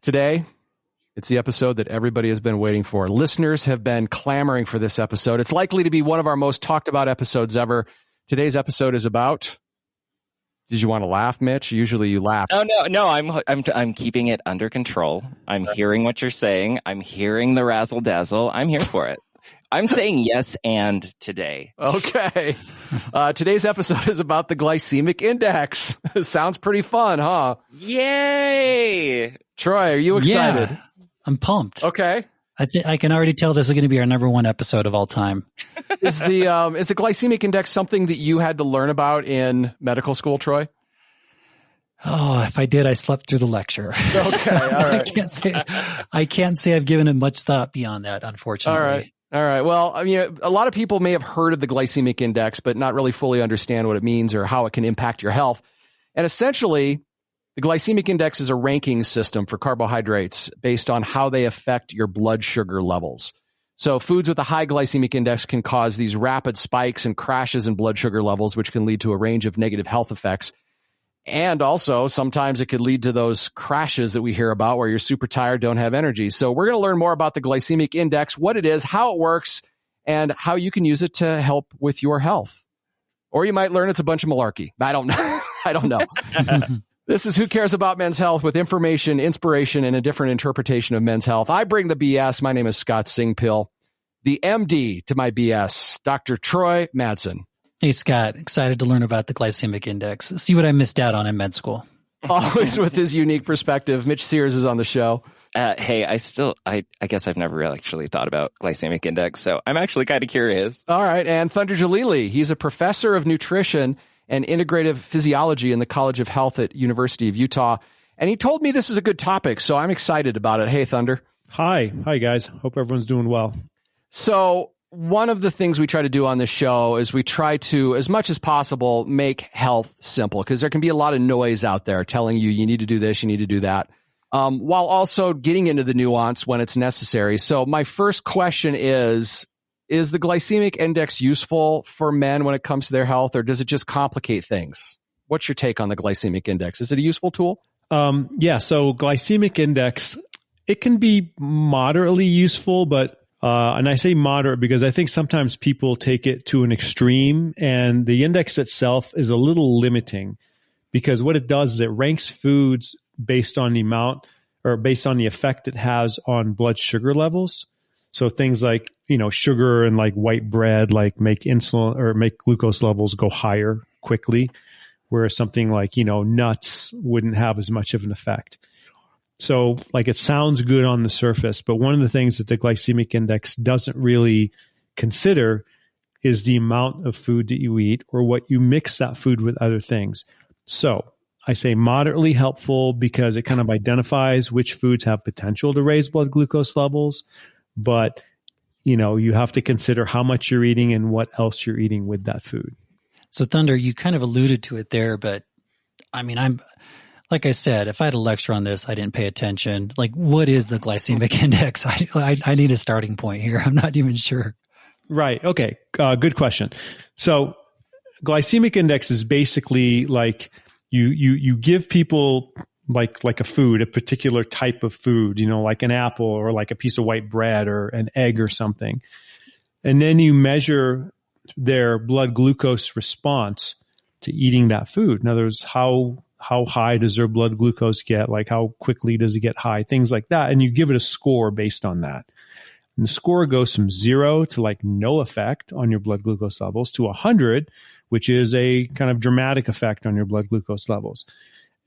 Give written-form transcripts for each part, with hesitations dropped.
Today, it's the episode that everybody has been waiting for. Listeners have been clamoring for this episode. It's likely to be one of our most talked about episodes ever. Today's episode is about... Did you want to laugh, Mitch? Usually you laugh. Oh, no. I'm keeping it under control. I'm hearing what you're saying. I'm hearing the razzle dazzle. I'm here for it. I'm saying yes and today. Okay. Today's episode is about the glycemic index. Sounds pretty fun, huh? Yay! Troy, are you excited? Yeah, I'm pumped. Okay. I can already tell this is going to be our number one episode of all time. Is the glycemic index something that you had to learn about in medical school, Troy? Oh, if I did, I slept through the lecture. Okay, all right. I can't say I've given it much thought beyond that, unfortunately. All right. Well, I mean, a lot of people may have heard of the glycemic index, but not really fully understand what it means or how it can impact your health. And essentially, the glycemic index is a ranking system for carbohydrates based on how they affect your blood sugar levels. So foods with a high glycemic index can cause these rapid spikes and crashes in blood sugar levels, which can lead to a range of negative health effects. And also, sometimes it could lead to those crashes that we hear about where you're super tired, don't have energy. So we're going to learn more about the glycemic index, what it is, how it works, and how you can use it to help with your health. Or you might learn it's a bunch of malarkey. I don't know. I don't know. This is Who Cares About Men's Health, with information, inspiration, and a different interpretation of men's health. I bring the BS. My name is Scott Singpill. The MD to my BS, Dr. Troy Madsen. Hey, Scott. Excited to learn about the glycemic index. See what I missed out on in med school. Always with his unique perspective. Mitch Sears is on the show. Hey, I guess I've never really actually thought about glycemic index, so I'm actually kind of curious. All right. And Thunder Jalili. He's a professor of nutrition and integrative physiology in the College of Health at University of Utah. And he told me this is a good topic, so I'm excited about it. Hey, Thunder. Hi, guys. Hope everyone's doing well. So one of the things we try to do on this show is we try to, as much as possible, make health simple, because there can be a lot of noise out there telling you need to do this, you need to do that, while also getting into the nuance when it's necessary. So my first question is the glycemic index useful for men when it comes to their health, or does it just complicate things? What's your take on the glycemic index? Is it a useful tool? Yeah. So glycemic index, it can be moderately useful, but, and I say moderate because I think sometimes people take it to an extreme, and the index itself is a little limiting, because what it does is it ranks foods based on the amount or based on the effect it has on blood sugar levels. So things like, sugar and like white bread, like make insulin or make glucose levels go higher quickly, whereas something like, nuts wouldn't have as much of an effect. So like it sounds good on the surface, but one of the things that the glycemic index doesn't really consider is the amount of food that you eat or what you mix that food with other things. So I say moderately helpful because it kind of identifies which foods have potential to raise blood glucose levels, but you have to consider how much you're eating and what else you're eating with that food. So Thunder, you kind of alluded to it there, but I mean, like I said, if I had a lecture on this, I didn't pay attention. Like, what is the glycemic index? I need a starting point here. I'm not even sure. Right. Okay. Good question. So glycemic index is basically like you give people like a food, a particular type of food, like an apple or like a piece of white bread or an egg or something. And then you measure their blood glucose response to eating that food. In other words, how high does their blood glucose get? Like how quickly does it get high? Things like that. And you give it a score based on that. And the score goes from 0 to like no effect on your blood glucose levels to 100, which is a kind of dramatic effect on your blood glucose levels.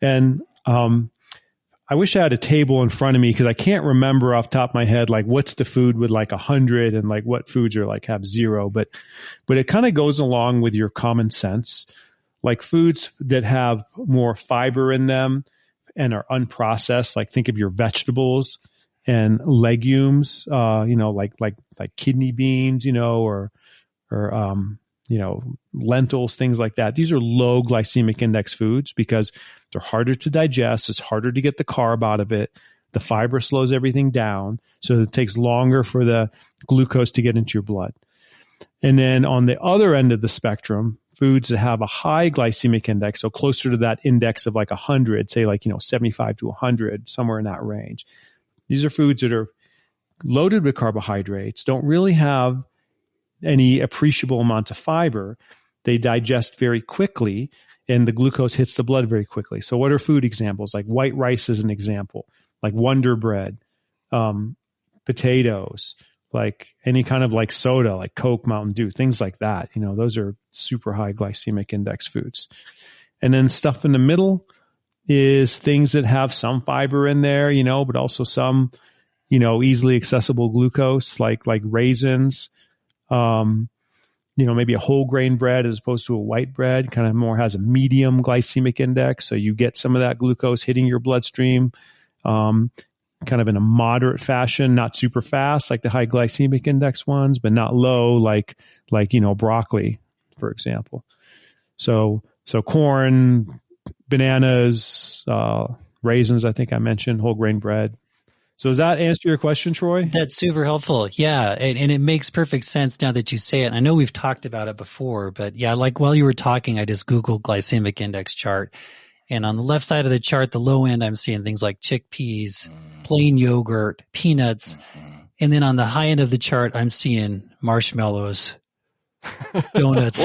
And I wish I had a table in front of me because I can't remember off the top of my head, like what's the food with like 100 and like what foods are like have 0, but it kind of goes along with your common sense, like foods that have more fiber in them and are unprocessed. Like think of your vegetables and legumes, like kidney beans, or lentils, things like that. These are low glycemic index foods because they're harder to digest. It's harder to get the carb out of it. The fiber slows everything down, so it takes longer for the glucose to get into your blood. And then on the other end of the spectrum, foods that have a high glycemic index, so closer to that index of like 100, say like, 75 to 100, somewhere in that range. These are foods that are loaded with carbohydrates, don't really have any appreciable amount of fiber. They digest very quickly, and the glucose hits the blood very quickly. So what are food examples? Like white rice is an example, like Wonder Bread, potatoes, like any kind of like soda, like Coke, Mountain Dew, things like that. Those are super high glycemic index foods. And then stuff in the middle is things that have some fiber in there, but also some, easily accessible glucose, like raisins, maybe a whole grain bread as opposed to a white bread, kind of more has a medium glycemic index. So you get some of that glucose hitting your bloodstream, kind of in a moderate fashion, not super fast like the high glycemic index ones, but not low like broccoli, for example. So corn, bananas, raisins, I think I mentioned, whole grain bread. So does that answer your question, Troy? That's super helpful. Yeah. And it makes perfect sense now that you say it. I know we've talked about it before, but yeah, like while you were talking, I just Googled glycemic index chart. And on the left side of the chart, the low end, I'm seeing things like chickpeas, plain yogurt, peanuts. And then on the high end of the chart, I'm seeing marshmallows, donuts.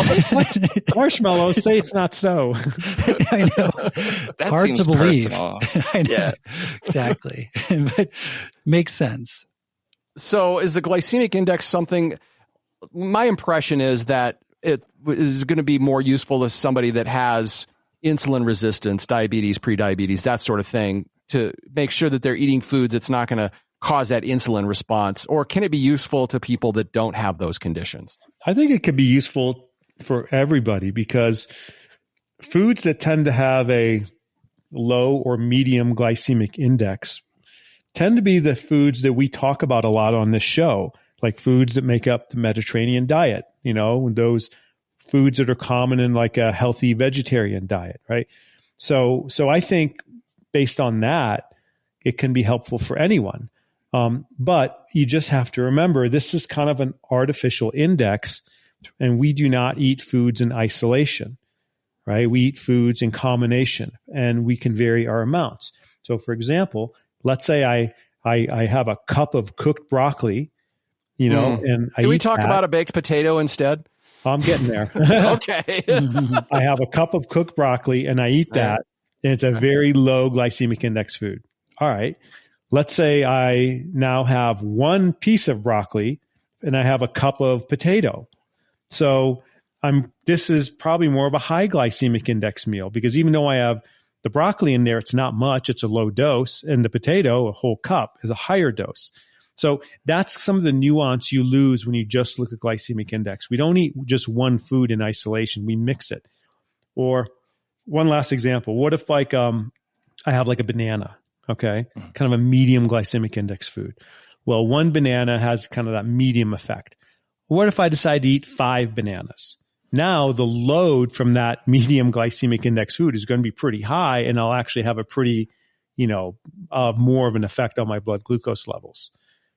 Marshmallows, say it's not so. I know. That Hard seems to believe. personal. I know. Yeah. Exactly. But makes sense. So is the glycemic index something, my impression is that it is going to be more useful to somebody that has insulin resistance, diabetes, prediabetes, that sort of thing, to make sure that they're eating foods that's not going to cause that insulin response? Or can it be useful to people that don't have those conditions? I think it could be useful for everybody, because foods that tend to have a low or medium glycemic index tend to be the foods that we talk about a lot on this show, like foods that make up the Mediterranean diet, those foods that are common in like a healthy vegetarian diet, right? So I think based on that, it can be helpful for anyone. But you just have to remember, this is kind of an artificial index, and we do not eat foods in isolation, right? We eat foods in combination, and we can vary our amounts. So for example, let's say I have a cup of cooked broccoli, and Can we talk about a baked potato instead? I'm getting there. Okay. I have a cup of cooked broccoli and I eat that, and it's a very low glycemic index food. All right. Let's say I now have one piece of broccoli and I have a cup of potato. So this is probably more of a high glycemic index meal, because even though I have the broccoli in there, it's not much, it's a low dose, and the potato, a whole cup, is a higher dose. So that's some of the nuance you lose when you just look at glycemic index. We don't eat just one food in isolation. We mix it. Or one last example. What if I have like a banana, okay? Kind of a medium glycemic index food. Well, one banana has kind of that medium effect. What if I decide to eat 5 bananas? Now the load from that medium glycemic index food is going to be pretty high, and I'll actually have a pretty, more of an effect on my blood glucose levels.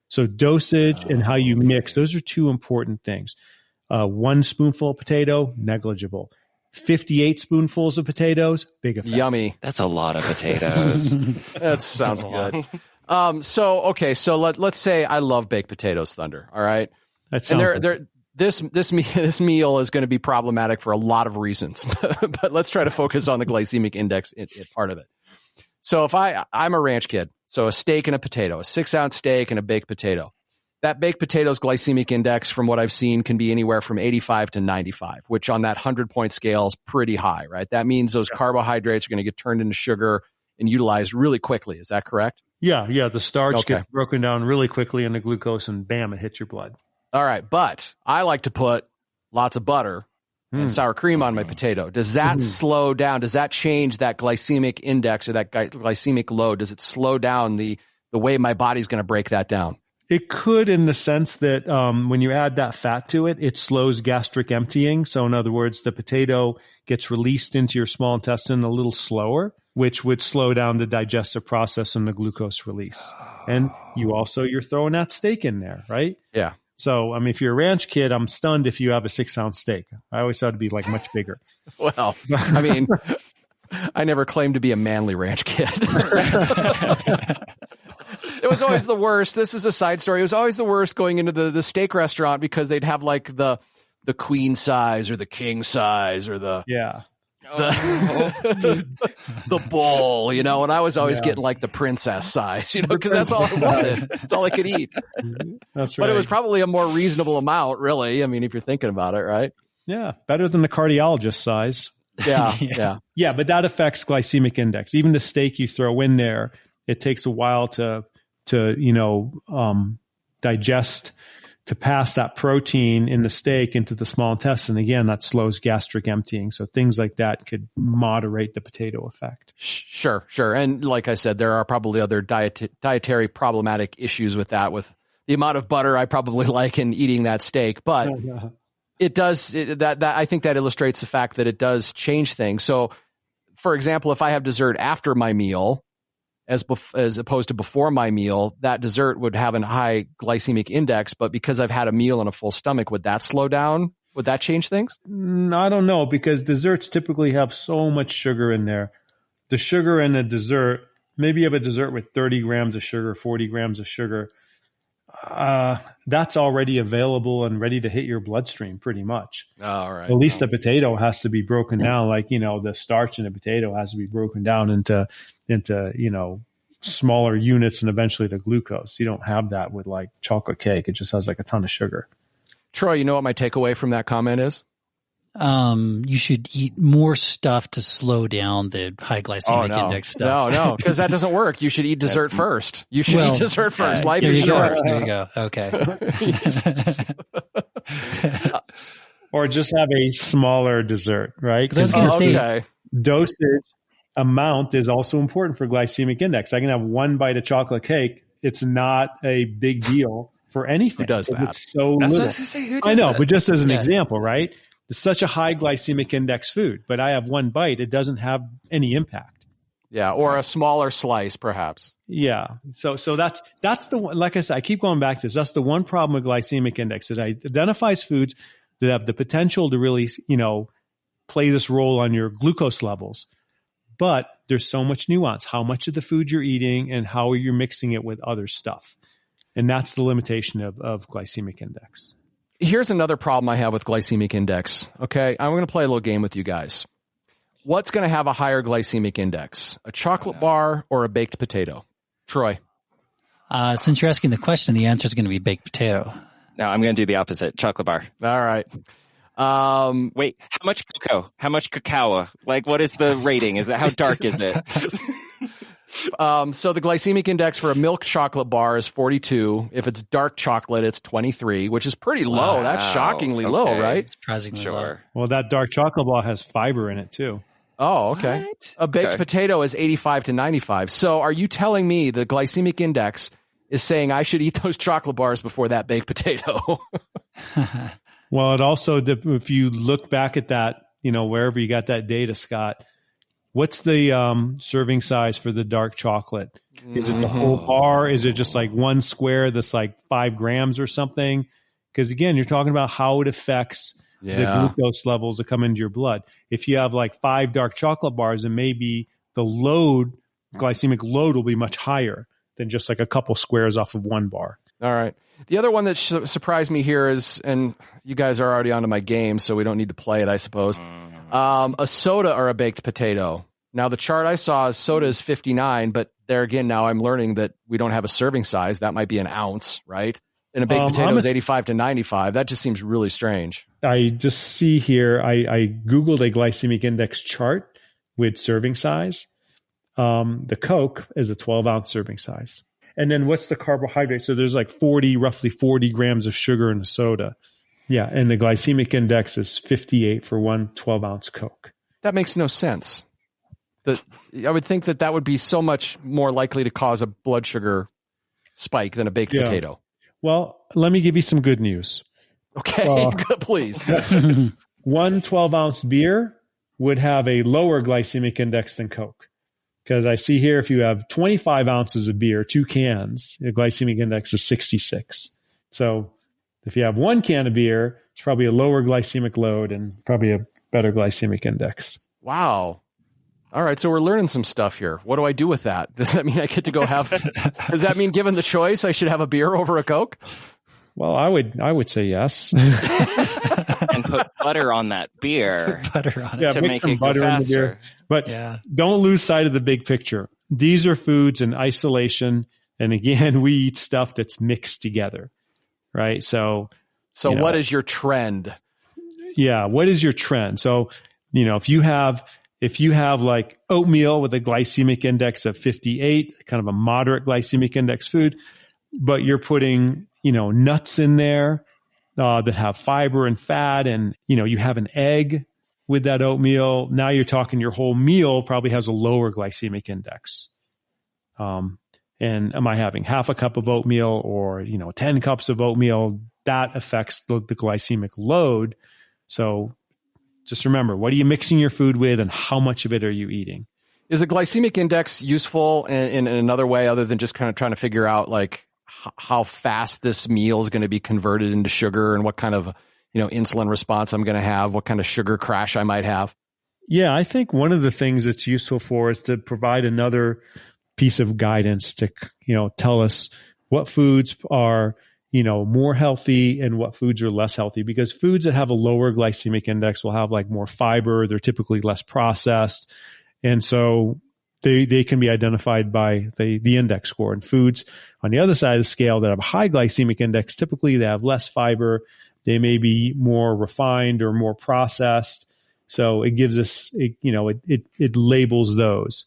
So dosage and how you mix, those are two important things. 1 spoonful of potato, negligible. 58 spoonfuls of potatoes, big effect. Yummy. That's a lot of potatoes. That sounds good. So let's say I love baked potatoes, Thunder. All right. That sounds this meal is going to be problematic for a lot of reasons, but let's try to focus on the glycemic index part of it. So if I'm a ranch kid, so a steak and a potato, a 6-ounce steak and a baked potato. That baked potato's glycemic index, from what I've seen, can be anywhere from 85 to 95, which on that 100-point scale is pretty high, right? That means those carbohydrates are going to get turned into sugar and utilized really quickly. Is that correct? Yeah. The starch gets broken down really quickly into glucose, and bam, it hits your blood. All right. But I like to put lots of butter and sour cream on my potato. Does that slow down? Does that change that glycemic index or that glycemic load? Does it slow down the way my body's going to break that down? It could, in the sense that when you add that fat to it, it slows gastric emptying. So in other words, the potato gets released into your small intestine a little slower, which would slow down the digestive process and the glucose release. And you're throwing that steak in there, right? Yeah. So, I mean, if you're a ranch kid, I'm stunned if you have a 6-ounce steak. I always thought it'd be like much bigger. Well, I mean, I never claimed to be a manly ranch kid. It was always the worst. This is a side story. It was always the worst going into the steak restaurant because they'd have like the queen size or the king size or the bull, you know, and I was always getting like the princess size, you know, because that's all I wanted. That's all I could eat. That's right. But it was probably a more reasonable amount, really. I mean, if you're thinking about it, right? Yeah, better than the cardiologist size. Yeah. Yeah, but that affects glycemic index. Even the steak you throw in there, it takes a while to digest, to pass that protein in the steak into the small intestine. Again, that slows gastric emptying. So things like that could moderate the potato effect. Sure. And like I said, there are probably other dietary problematic issues with that, with the amount of butter I probably like in eating that steak. But it does, I think that illustrates the fact that it does change things. So, for example, if I have dessert after my meal, as opposed to before my meal, that dessert would have a high glycemic index. But because I've had a meal and a full stomach, would that slow down? Would that change things? I don't know, because desserts typically have so much sugar in there. The sugar in a dessert, maybe you have a dessert with 30 grams of sugar, 40 grams of sugar. That's already available and ready to hit your bloodstream pretty much. All right. At least the potato has to be broken down. Like, you know, the starch in the potato has to be broken down into, you know, smaller units and eventually the glucose. You don't have that with like chocolate cake. It just has like a ton of sugar. Troy, you know what my takeaway from that comment is? You should eat more stuff to slow down the high glycemic index stuff. No, because that doesn't work. You should eat dessert first. You should eat dessert first. Life is short. There you go. Okay. Or just have a smaller dessert, right? I was going to say, dosage amount is also important for glycemic index. I can have one bite of chocolate cake. It's not a big deal for anything. Who does that? It's so That's little. what I was gonna say, who does I know, that? but just as an example, right? It's such a high glycemic index food, but I have one bite. It doesn't have any impact. Yeah, or a smaller slice, perhaps. Yeah. So that's the one, like I said, I keep going back to this. That's the one problem with glycemic index. It identifies foods that have the potential to really, you know, play this role on your glucose levels. But there's so much nuance, how much of the food you're eating and how you're mixing it with other stuff. And that's the limitation of glycemic index. Here's another problem I have with glycemic index. Okay, I'm going to play a little game with you guys. What's going to have a higher glycemic index, a chocolate bar or a baked potato? Troy. Since you're asking the question, the answer is going to be baked potato. No, I'm going to do the opposite. Chocolate bar. All right. Wait, how much cocoa? How much cacao? Like, what is the rating? Is it, how dark is it? So the glycemic index for a milk chocolate bar is 42. If it's dark chocolate, it's 23, which is pretty low. That's shockingly low, right? Surprisingly low. Well, that dark chocolate bar has fiber in it too. Oh, okay. What? A baked potato is 85 to 95. So are you telling me the glycemic index is saying I should eat those chocolate bars before that baked potato? Well, it also, if you look back at that, you know, wherever you got that data, Scott, what's the serving size for the dark chocolate? Is it the whole bar? Is it just like one square that's like 5 grams or something? Because again, you're talking about how it affects the glucose levels that come into your blood. If you have like 5 dark chocolate bars, then maybe the glycemic load will be much higher than just like a couple squares off of one bar. All right. The other one that surprised me here is, and you guys are already onto my game, so we don't need to play it, I suppose. A soda or a baked potato. Now, the chart I saw is soda is 59, but there again, now I'm learning that we don't have a serving size. That might be an ounce, right? And a baked potato is 85 to 95. That just seems really strange. I just see here, I Googled a glycemic index chart with serving size. The Coke is a 12-ounce serving size. And then what's the carbohydrate? So there's like roughly 40 grams of sugar in the soda. Yeah, and the glycemic index is 58 for one 12-ounce Coke. That makes no sense. I would think that would be so much more likely to cause a blood sugar spike than a baked potato. Well, let me give you some good news. Okay, please. One 12-ounce beer would have a lower glycemic index than Coke. Because I see here, if you have 25 ounces of beer, 2 cans, the glycemic index is 66. So If you have one can of beer, it's probably a lower glycemic load and probably a better glycemic index. Wow. All right, so we're learning some stuff here. What do I do with that? Does that mean I get to go have? Does that mean, given the choice, I should have a beer over a Coke? Well, I would say yes. And put butter on that beer. Butter on it. Yeah, to mix make some it go butter in the faster. beer. But don't lose sight of the big picture. These are foods in isolation, and again, we eat stuff that's mixed together, right? So what is your trend? Yeah, what is your trend? So, if you have like oatmeal with a glycemic index of 58, kind of a moderate glycemic index food, but you're putting, nuts in there that have fiber and fat, and, you have an egg with that oatmeal. Now you're talking your whole meal probably has a lower glycemic index. And am I having half a cup of oatmeal or, 10 cups of oatmeal? That affects the glycemic load. So just remember, what are you mixing your food with and how much of it are you eating? Is a glycemic index useful in another way other than just kind of trying to figure out like how fast this meal is going to be converted into sugar and what kind of, insulin response I'm going to have, what kind of sugar crash I might have? Yeah, I think one of the things it's useful for is to provide another piece of guidance to, tell us what foods are more healthy and what foods are less healthy, because foods that have a lower glycemic index will have like more fiber. They're typically less processed. And so they can be identified by the index score. And foods on the other side of the scale that have a high glycemic index, typically they have less fiber. They may be more refined or more processed. So it gives us, it labels those.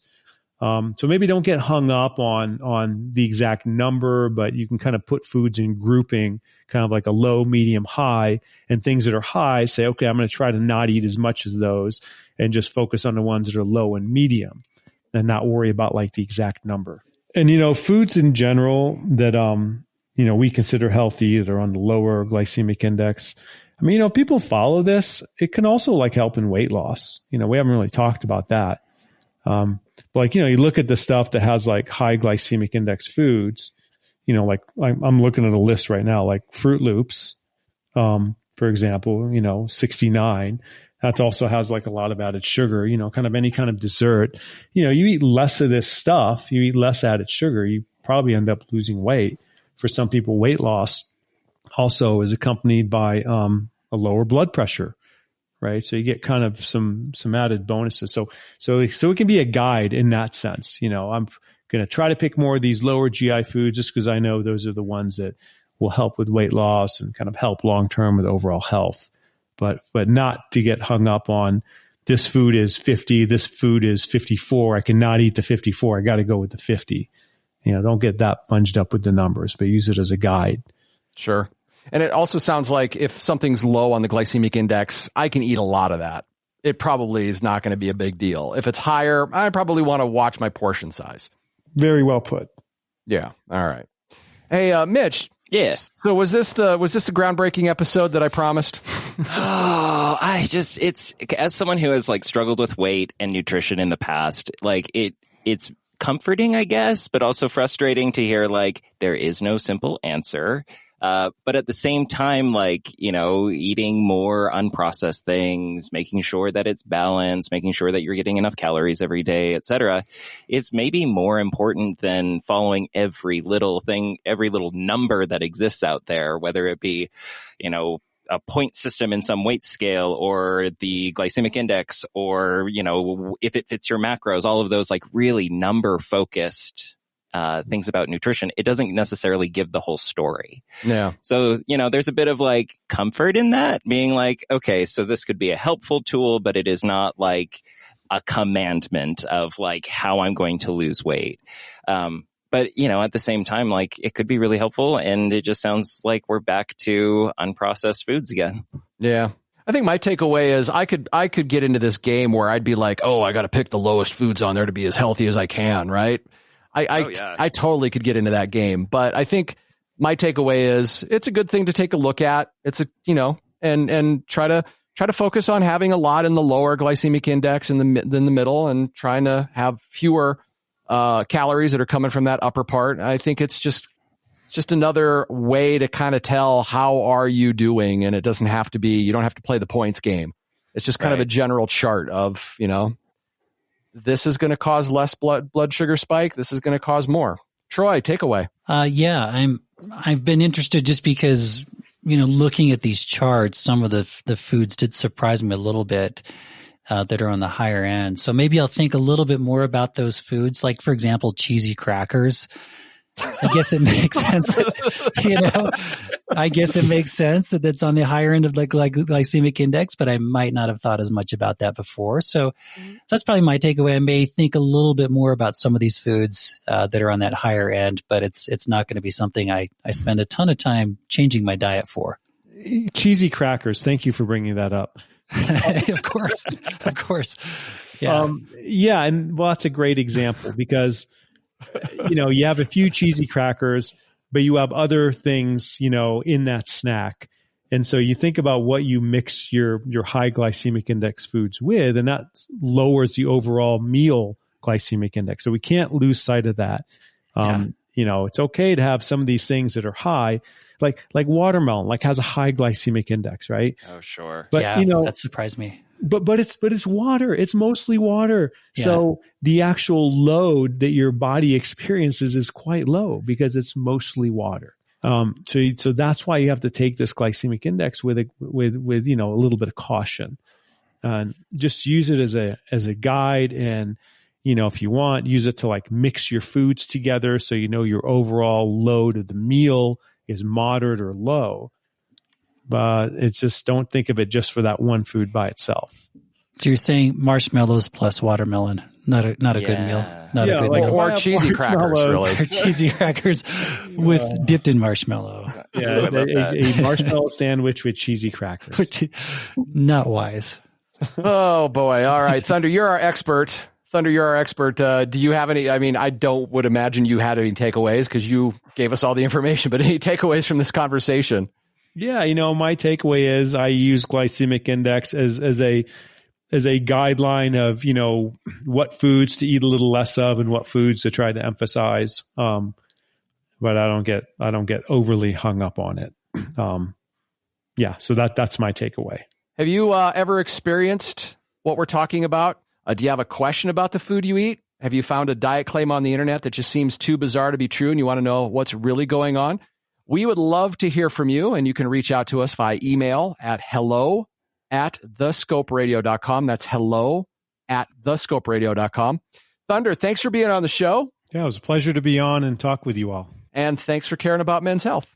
So maybe don't get hung up on the exact number, but you can kind of put foods in grouping, kind of like a low, medium, high, and things that are high, say, okay, I'm going to try to not eat as much as those and just focus on the ones that are low and medium and not worry about like the exact number. And, foods in general that, we consider healthy that are on the lower glycemic index. I mean, if people follow this, it can also like help in weight loss. We haven't really talked about that. Like, you look at the stuff that has like high glycemic index foods, like I'm looking at a list right now, like Fruit Loops, for example, 69. That also has like a lot of added sugar, kind of any kind of dessert. You eat less of this stuff, you eat less added sugar, you probably end up losing weight. For some people, weight loss also is accompanied by, a lower blood pressure. Right. So you get kind of some added bonuses. So it can be a guide in that sense. I'm going to try to pick more of these lower GI foods just because I know those are the ones that will help with weight loss and kind of help long-term with overall health, but not to get hung up on this food is 50, this food is 54. I cannot eat the 54. I got to go with the 50. Don't get that bunged up with the numbers, but use it as a guide. Sure. And it also sounds like if something's low on the glycemic index, I can eat a lot of that. It probably is not going to be a big deal. If it's higher, I probably want to watch my portion size. Very well put. Yeah. All right. Hey, Mitch. Yeah. So was this the groundbreaking episode that I promised? Oh, it's as someone who has like struggled with weight and nutrition in the past, like it's comforting, I guess, but also frustrating to hear like there is no simple answer. But at the same time, like, eating more unprocessed things, making sure that it's balanced, making sure that you're getting enough calories every day, et cetera, is maybe more important than following every little thing, every little number that exists out there, whether it be, a point system in some weight scale or the glycemic index or, if it fits your macros, all of those like really number focused things about nutrition. It doesn't necessarily give the whole story. Yeah. So, there's a bit of like comfort in that, being like, okay, so this could be a helpful tool, but it is not like a commandment of like how I'm going to lose weight. But, at the same time, like it could be really helpful. And it just sounds like we're back to unprocessed foods again. Yeah. I think my takeaway is I could get into this game where I'd be like, oh, I got to pick the lowest foods on there to be as healthy as I can. Right. I totally could get into that game, but I think my takeaway is it's a good thing to take a look at. It's and try to focus on having a lot in the lower glycemic index in the middle and trying to have fewer calories that are coming from that upper part. I think it's just It's just another way to kind of tell how are you doing, and it doesn't have to be, you don't have to play the points game. It's just kind of a general chart of, this is going to cause less blood sugar spike. This is going to cause more. Troy, take away. I've been interested just because, looking at these charts, some of the foods did surprise me a little bit that are on the higher end. So maybe I'll think a little bit more about those foods. Like, for example, cheesy crackers. I guess it makes sense, I guess it makes sense that that's on the higher end of like glycemic index, but I might not have thought as much about that before. So that's probably my takeaway. I may think a little bit more about some of these foods that are on that higher end, but it's not going to be something I spend a ton of time changing my diet for. Cheesy crackers. Thank you for bringing that up. Of course. Yeah. And that's a great example because you have a few cheesy crackers, but you have other things, in that snack. And so you think about what you mix your high glycemic index foods with, and that lowers the overall meal glycemic index. So we can't lose sight of that. It's okay to have some of these things that are high, like watermelon, has a high glycemic index, right? Oh, sure. But that surprised me. But it's water. It's mostly water. Yeah. So the actual load that your body experiences is quite low because it's mostly water. So that's why you have to take this glycemic index with a little bit of caution, and just use it as a guide. And if you want, use it to mix your foods together so your overall load of the meal is moderate or low. But it's just, don't think of it just for that one food by itself. So you're saying marshmallows plus watermelon, not a good meal, not a good meal. Or cheesy crackers, really. Or cheesy crackers dipped in marshmallow. Yeah, a marshmallow sandwich with cheesy crackers. Not wise. Oh boy! All right, Thunder, you're our expert. Do you have any? I mean, would imagine you had any takeaways because you gave us all the information. But any takeaways from this conversation? Yeah, my takeaway is I use glycemic index as a guideline of, what foods to eat a little less of and what foods to try to emphasize. But I don't get overly hung up on it. So that's my takeaway. Have you ever experienced what we're talking about? Do you have a question about the food you eat? Have you found a diet claim on the internet that just seems too bizarre to be true and you want to know what's really going on? We would love to hear from you, and you can reach out to us via email at hello@thescoperadio.com. That's hello@thescoperadio.com. Thunder, thanks for being on the show. Yeah, it was a pleasure to be on and talk with you all. And thanks for caring about men's health.